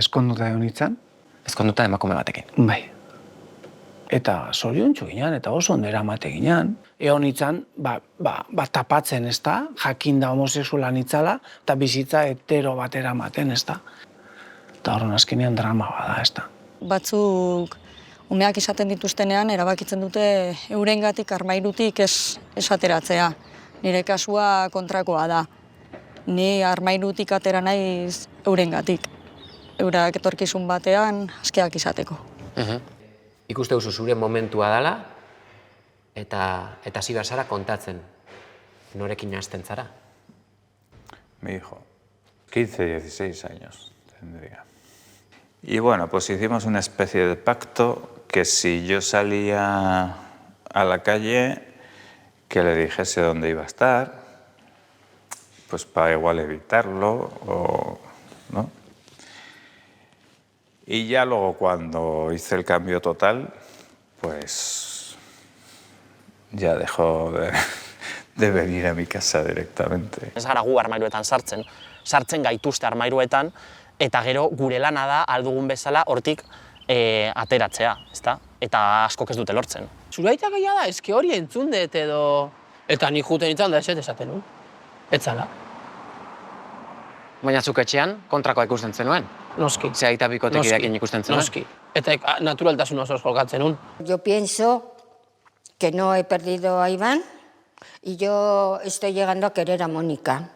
eskonduta egon nintzen. Ezkonduta emakume batekin. Bai. Eta zoriontsu ginen, eta oso ondo eramate ginen. Egon nintzen, tapatzen, ez da, jakinda homosexuala nitzala, eta bizitza hetero bat eramaten, ez da. Eta horren azkenean drama bada, ez da. Batzuk umeak izaten dituztenean, erabakitzen dute eurengatik armairutik ez ateratzea. Nire kasua kontrakoa da. Ni armairutik atera naiz eurengatik. Eurak etorkizun batean askeak izateko. Ikuste duzu zure momentua dela, eta hasi behar zara kontatzen. Norekin hasten zara? Mi hijo, 15, 16 años tendría. Y bueno, pues hicimos una especie de pacto que si yo salía a la calle, que le dijese dónde iba a estar, pues para igual evitarlo, ¿no? Y ya luego cuando hice el cambio total, pues ya dejó de venir a mi casa directamente. Ez gara gu armairuetan sartzen gaituzte armairuetan, eta gero gure lana da aldugun bezala hortik ateratzea, ezta? Eta askok ez dute lortzen. Zure aita gehiago da, eske hori entzun dut edo... Eta nik juten itzan da esaten nun. Etzala. Baina zuk etxean kontrakoa ikusten zenuen? Noski. Ze aita bikotekideekin ikusten zenuen? Noski. Eta naturaltasun osoz jokatzen nun. Yo pienso que no he perdido a Iván y yo estoy llegando a querer a Mónica.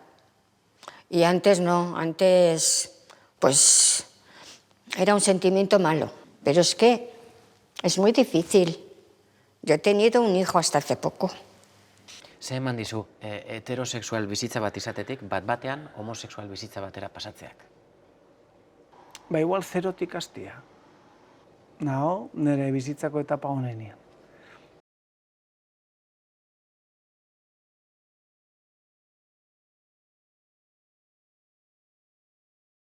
Y antes no, antes pues era un sentimiento malo. Pero es que es muy difícil. Yo he tenido un hijo hasta hace poco. Ze eman dizu, heterosexual bizitza bat izatetik, bat-batean homosexual bizitza batera pasatzeak? Igual zerotik hastia. Nire bizitzako etapa honenean.